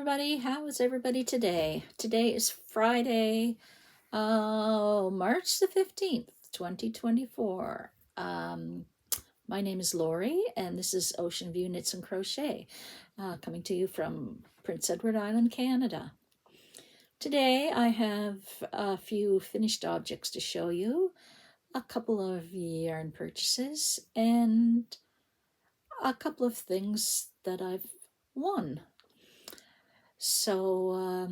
everybody. How is everybody today? Today is Friday, March the 15th, 2024. My name is Lori, and this is Ocean View Knits and Crochet, coming to you from Prince Edward Island, Canada. Today I have a few finished objects to show you, a couple of yarn purchases, and a couple of things that I've won. So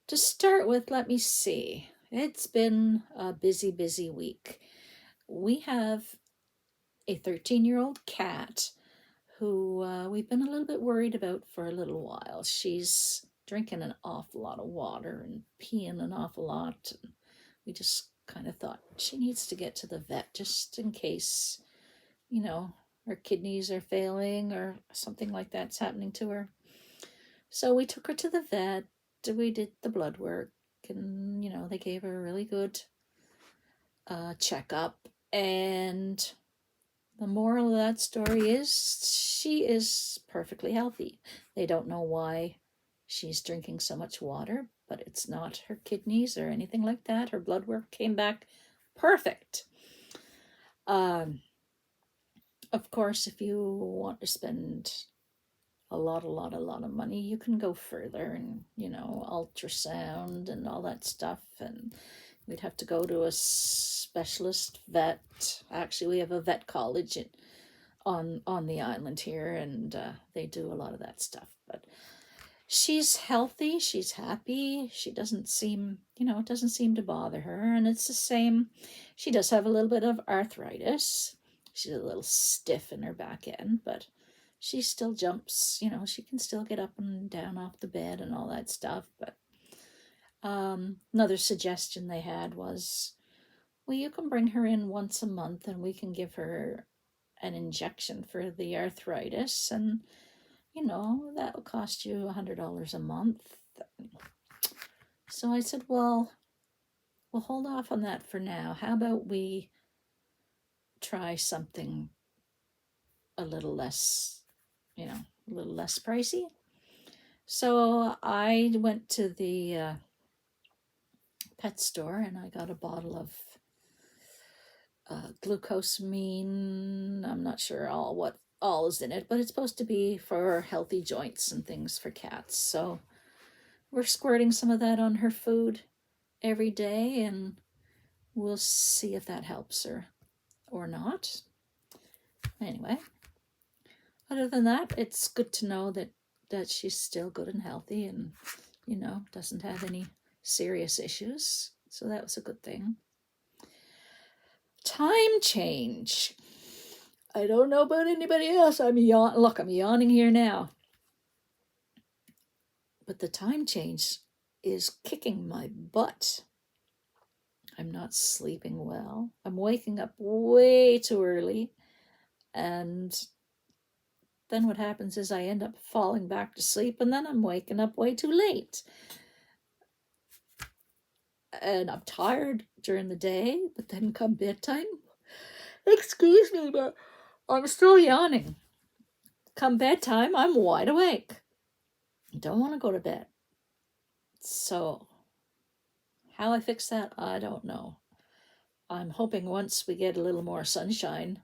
to start with, let me see. It's been a busy week. We have a 13-year-old cat who we've been a little bit worried about for a little while. She's drinking an awful lot of water and peeing an awful lot. We just kind of thought she needs to get to the vet just in case, her kidneys are failing or something like that's happening to her. So we took her to the vet. We did the blood work, and they gave her a really good checkup. And the moral of that story is she is perfectly healthy. They don't know why she's drinking so much water, but it's not her kidneys or anything like that. Her blood work came back perfect. Of course, if you want to spend a lot of money, you can go further and ultrasound and all that stuff, and we'd have to go to a specialist vet. Actually, we have a vet college on the island here, and they do a lot of that stuff. But she's healthy, she's happy, she doesn't seem it doesn't seem to bother her. And it's the same, she does have a little bit of arthritis. She's a little stiff in her back end, but she still jumps, she can still get up and down off the bed and all that stuff. But another suggestion they had was, well, you can bring her in once a month and we can give her an injection for the arthritis, and that'll cost you $100 a month. So I said, well, we'll hold off on that for now. How about we try something a little less pricey? So I went to the pet store and I got a bottle of glucosamine. I'm not sure what all is in it, but it's supposed to be for healthy joints and things for cats. So we're squirting some of that on her food every day, and we'll see if that helps her or not. Anyway, other than that, it's good to know that she's still good and healthy and, doesn't have any serious issues. So that was a good thing. Time change. I don't know about anybody else. I'm yawning here now. But the time change is kicking my butt. I'm not sleeping well. I'm waking up way too early. And then what happens is I end up falling back to sleep, and then I'm waking up way too late. And I'm tired during the day, but then come bedtime, excuse me, but I'm still yawning. Come bedtime, I'm wide awake. I don't want to go to bed. So how I fix that, I don't know. I'm hoping once we get a little more sunshine,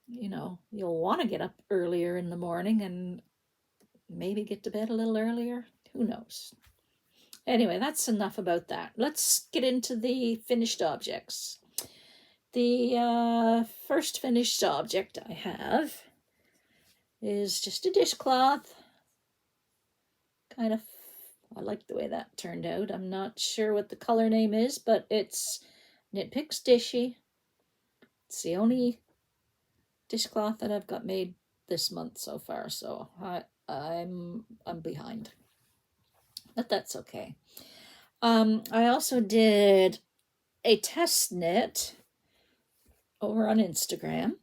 you'll want to get up earlier in the morning and maybe get to bed a little earlier. Who knows? Anyway, that's enough about that. Let's get into the finished objects. The first finished object I have is just a dishcloth. I like the way that turned out. I'm not sure what the color name is, but it's Knit Picks Dishy. It's the only dishcloth that I've got made this month so far, so I'm behind. But that's okay. I also did a test knit over on Instagram,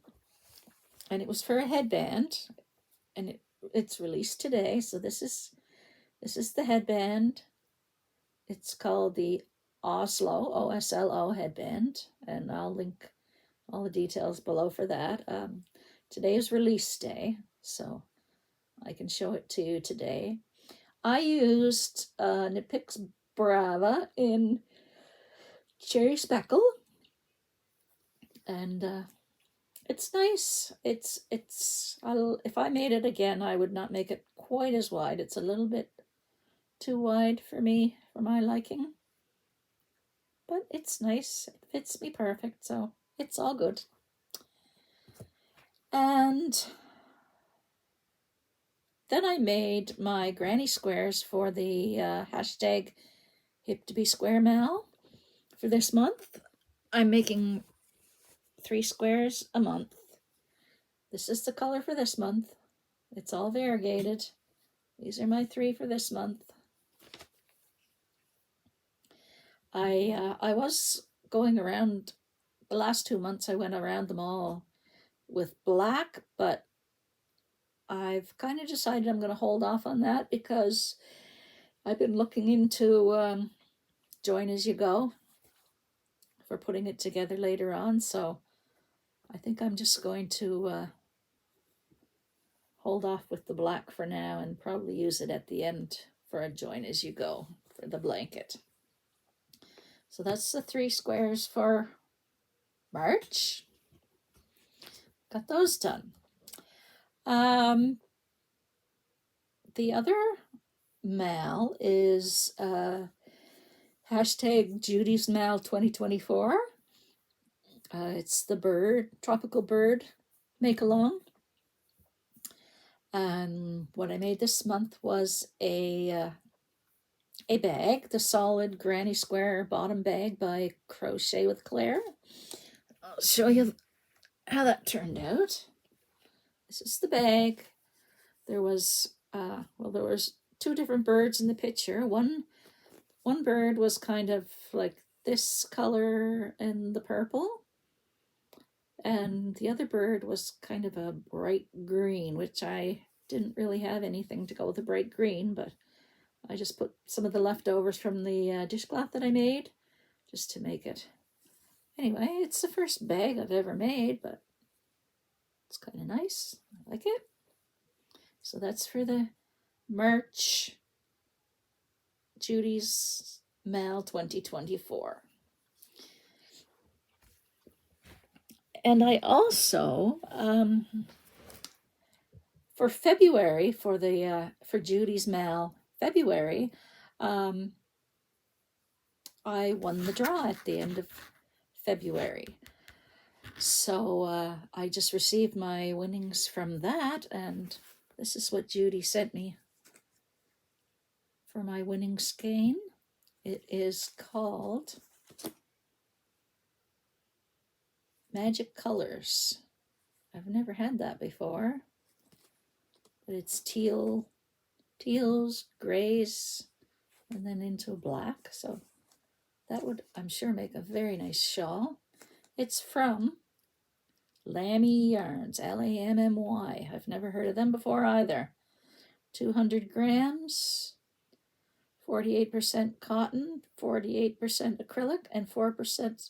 and it was for a headband, and it's released today. So this is the headband. It's called the Oslo, OSLO headband, and I'll link all the details below for that. Today is release day, so I can show it to you today. I used Nipix Brava in Cherry Speckle, and it's nice. If I made it again, I would not make it quite as wide. It's a little bit too wide for me, for my liking. But it's nice. It fits me perfect, so it's all good. And then I made my granny squares for the hashtag Hip to be Square Mal for this month. I'm making 3 squares a month. This is the color for this month. It's all variegated. These are my 3 for this month. I was going around the last 2 months. I went around them all with black, but I've kind of decided I'm going to hold off on that because I've been looking into join as you go for putting it together later on. So I think I'm just going to hold off with the black for now and probably use it at the end for a join as you go for the blanket. So that's the 3 squares for March. Got those done. The other mal is hashtag Judy's Mal 2024. It's the bird, tropical bird make along. What I made this month was a bag, the solid granny square bottom bag by Crochet with Claire. I'll show you how that turned out. This is the bag. There was 2 different birds in the picture. One bird was kind of like this color and the purple, and the other bird was kind of a bright green, which I didn't really have anything to go with a bright green, but I just put some of the leftovers from the dishcloth that I made just to make it. Anyway, it's the first bag I've ever made, but it's kind of nice. I like it. So that's for the March Judy's Mal 2024. And I also, for February, for Judy's Mal February, I won the draw at the end of February. So I just received my winnings from that, and this is what Judy sent me for my winning skein. It is called Magic Colors. I've never had that before, but it's teals, grays, and then into black. So that would, I'm sure, make a very nice shawl. It's from Lammy Yarns, Lammy. I've never heard of them before either. 200 grams, 48% cotton, 48% acrylic, and 4%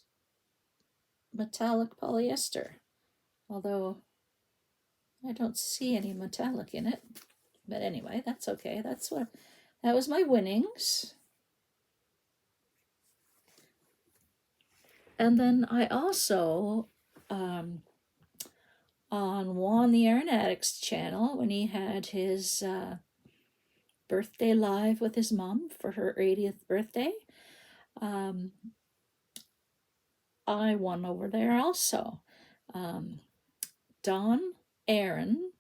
metallic polyester. Although I don't see any metallic in it. But anyway, that's okay. That was my winnings. And then I also, on Juan the Yarn Addict's channel, when he had his birthday live with his mom for her 80th birthday, I won over there also. Dawn Aaron's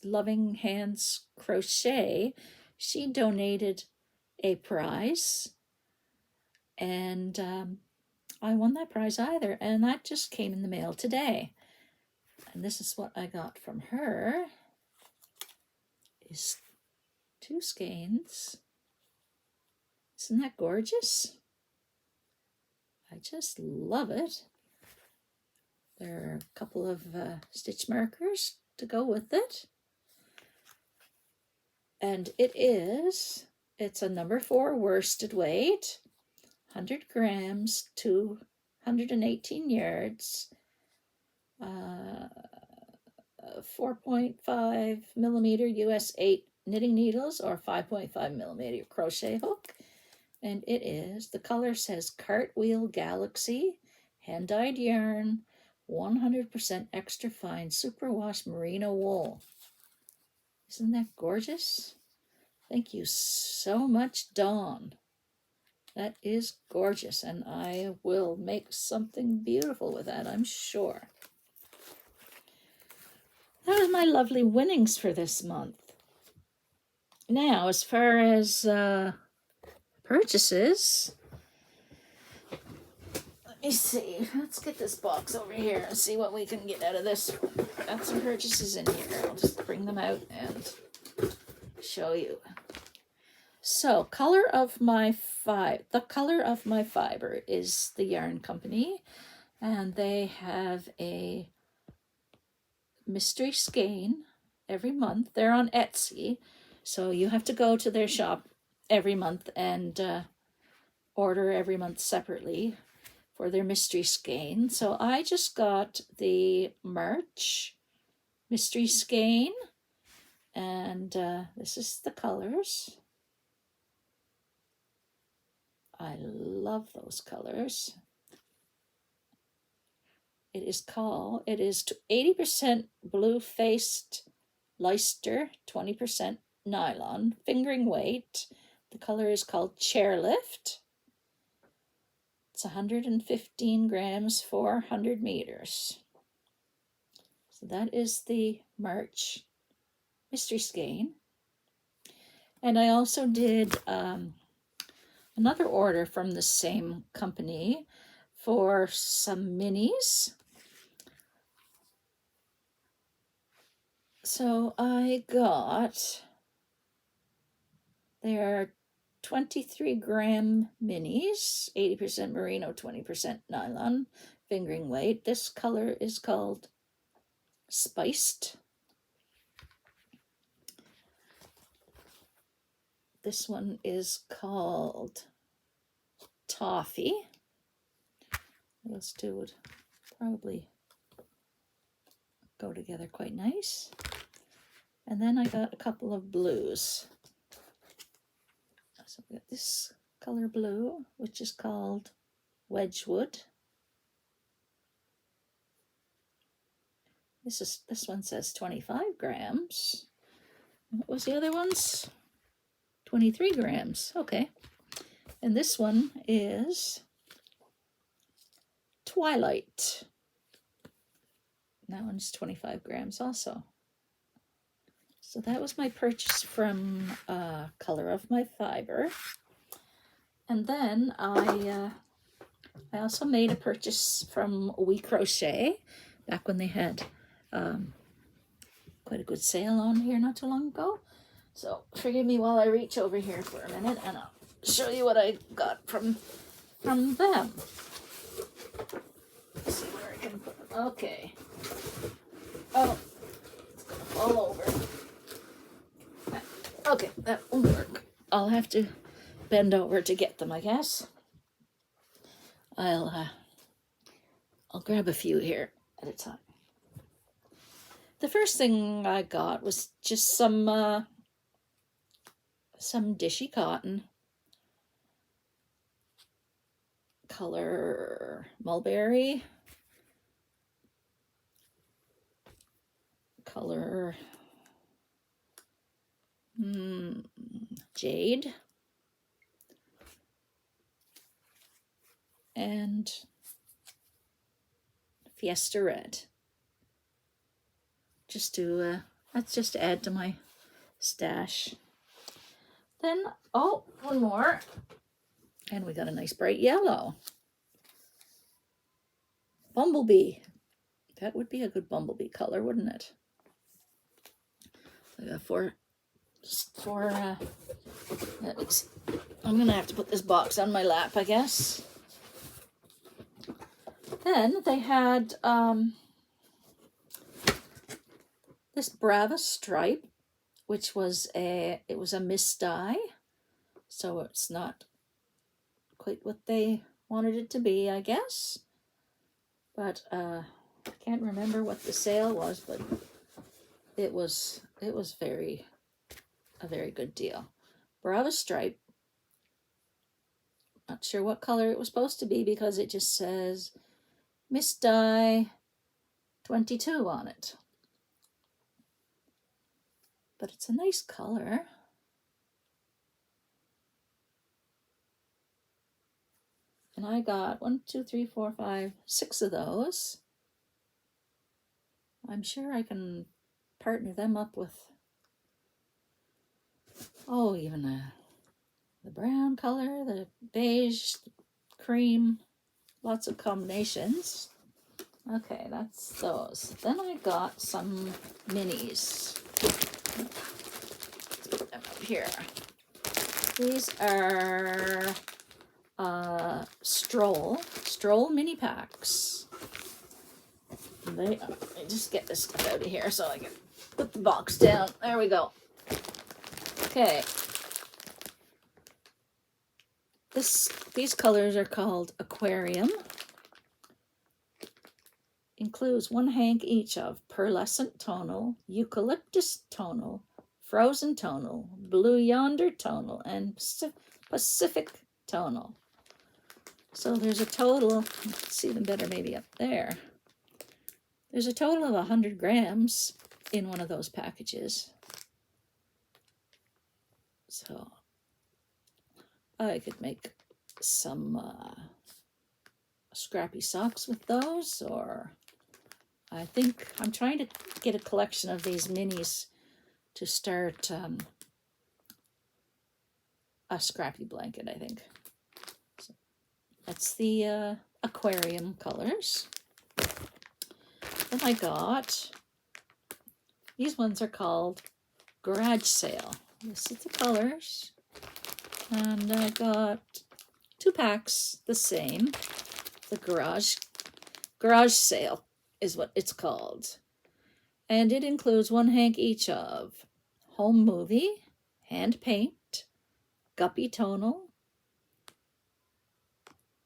Loving Hands Crochet, she donated a prize, and I won that prize either, and that just came in the mail today. And this is what I got from her, is 2 skeins. Isn't that gorgeous? I just love it. There are a couple of stitch markers to go with it. And it's a number 4 worsted weight, 100 grams, 218 yards, 4.5 millimeter US 8 knitting needles or 5.5mm crochet hook. And it is, the color says Cartwheel Galaxy, hand-dyed yarn, 100% extra fine superwash merino wool. Isn't that gorgeous? Thank you so much, Dawn. That is gorgeous, and I will make something beautiful with that, I'm sure. That was my lovely winnings for this month. Now, as far as purchases, let me see. Let's get this box over here and see what we can get out of this. Got some purchases in here. I'll just bring them out and show you. So, the color of my fiber is the Yarn Company, and they have a mystery skein every month. They're on Etsy, so you have to go to their shop every month and order every month separately for their mystery skein. So I just got the March mystery skein, and this is the colors. I love those colors. It is 80% blue-faced Leicester, 20% nylon, fingering weight. The color is called Chairlift. It's 115 grams, 400 meters. So that is the March mystery skein. And I also did another order from the same company for some minis. So I got their 23-gram minis, 80% merino, 20% nylon, fingering weight. This color is called Spiced. This one is called Toffee. Those two would probably go together quite nice. And then I got a couple of blues. So we got this color blue, which is called Wedgwood. This one says 25 grams. What was the other ones? 23 grams. Okay. And this one is Twilight. That one's 25 grams also. So that was my purchase from Color of My Fiber. And then I also made a purchase from We Crochet back when they had quite a good sale on here not too long ago. So forgive me while I reach over here for a minute and I'll show you what I got from them. Let's see where I can put them. Okay. Oh, it's gonna fall over. Okay, that won't work. I'll have to bend over to get them, I guess. I'll grab a few here at a time. The first thing I got was just some dishy cotton, color mulberry, color jade, and Fiesta Red. Just to that's just to add to my stash. Then one more, and we got a nice bright yellow. Bumblebee. That would be a good bumblebee color, wouldn't it? I got four. I'm gonna have to put this box on my lap, I guess. Then they had this Brava stripe, which was a misdye, so it's not quite what they wanted it to be, I guess. But I can't remember what the sale was, but it was very a very good deal. Brava stripe. Not sure what color it was supposed to be because it just says Miss Dye 22 on it. But it's a nice color. And I got 1, 2, 3, 4, 5, 6 of those. I'm sure I can partner them up with, even the brown color, the beige, the cream, lots of combinations. Okay, that's those. Then I got some minis. Let's put them out here. These are Stroll mini packs. They are, I just get this stuff out of here so I can put the box down. There we go. Okay. These colors are called Aquarium. Includes 1 hank each of pearlescent tonal, eucalyptus tonal, frozen tonal, blue yonder tonal, and Pacific tonal. So there's a total, see them better maybe up there. There's a total of 100 grams in one of those packages. So I could make some scrappy socks with those, or I think I'm trying to get a collection of these minis to start a scrappy blanket, I think. So that's the aquarium colors. Then I got, these ones are called Garage Sale. This is the colors. And I got 2 packs, the same. The Garage Sale is what it's called. And it includes 1 hank each of Home Movie, Hand Paint, Guppy Tonal,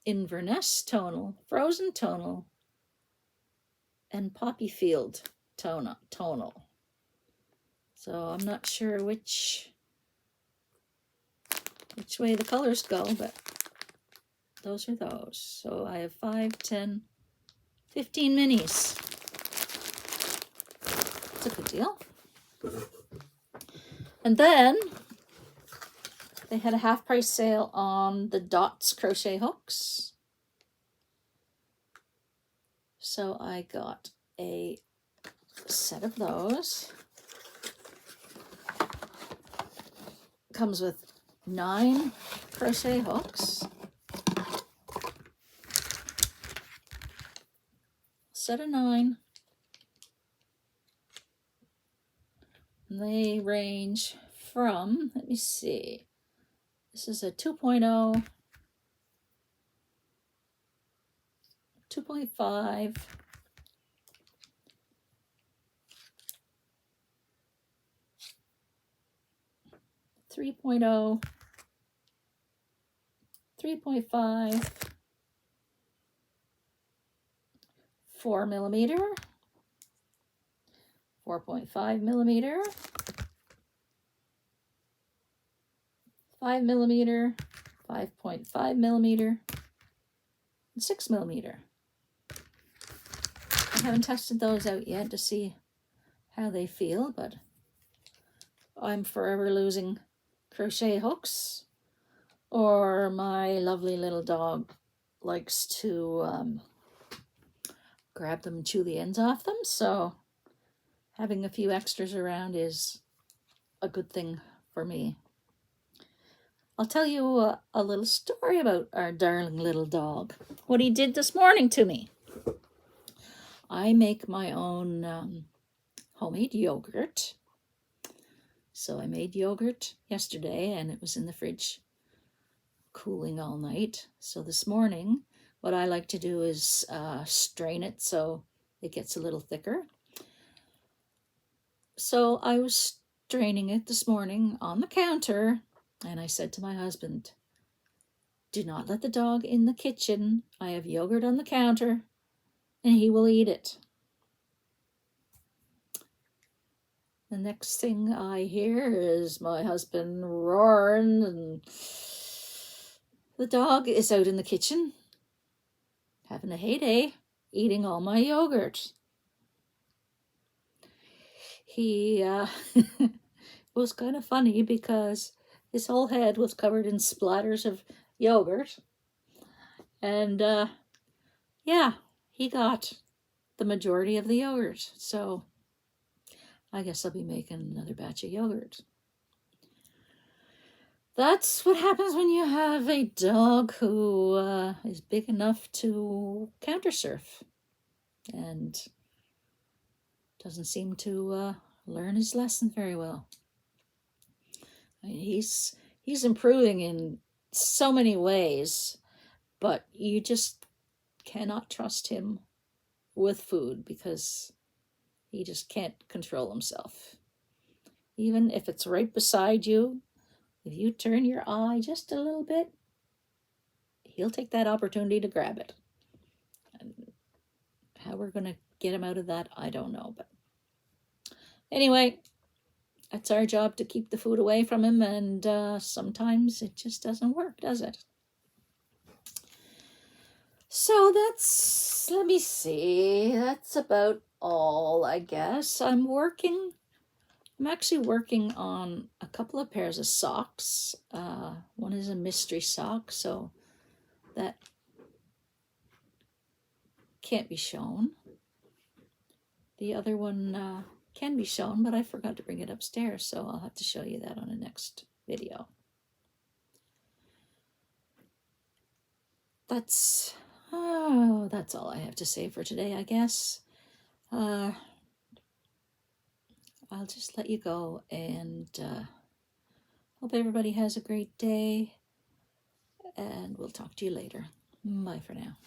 Inverness Tonal, Frozen Tonal, and Poppy Field tonal. So I'm not sure which way the colors go, but those are those. So I have 5, 10, 15 minis. It's a good deal. And then they had a half-price sale on the Dots crochet hooks. So I got a set of those. Comes with 9 crochet hooks. Set of 9. And they range from, let me see, this is a 2.0, 2.5, 3.0, 3.5, 4 millimeter, 4.5 millimeter, 5 millimeter, 5.5 millimeter, and 6 millimeter. I haven't tested those out yet to see how they feel, but I'm forever losing crochet hooks, or my lovely little dog likes to grab them and chew the ends off them, so having a few extras around is a good thing for me. I'll tell you a little story about our darling little dog, what he did this morning to me. I make my own homemade yogurt. So I made yogurt yesterday and it was in the fridge cooling all night. So this morning, what I like to do is strain it so it gets a little thicker. So I was straining it this morning on the counter, and I said to my husband, do not let the dog in the kitchen. I have yogurt on the counter and he will eat it. The next thing I hear is my husband roaring, and the dog is out in the kitchen having a heyday, eating all my yogurt. He it was kind of funny because his whole head was covered in splatters of yogurt. And yeah, he got the majority of the yogurt. So I guess I'll be making another batch of yogurt. That's what happens when you have a dog who is big enough to counter surf and doesn't seem to learn his lesson very well. I mean, he's improving in so many ways, but you just cannot trust him with food because he just can't control himself. Even if it's right beside you, if you turn your eye just a little bit, he'll take that opportunity to grab it. And how we're going to get him out of that, I don't know. But anyway, it's our job to keep the food away from him, and sometimes it just doesn't work, does it? So let me see, that's about all, I guess. I'm actually working on a couple of pairs of socks. One is a mystery sock, so that can't be shown. The other one can be shown, but I forgot to bring it upstairs, so I'll have to show you that on the next video. That's all I have to say for today, I guess. I'll just let you go, and hope everybody has a great day, and we'll talk to you later. Bye for now.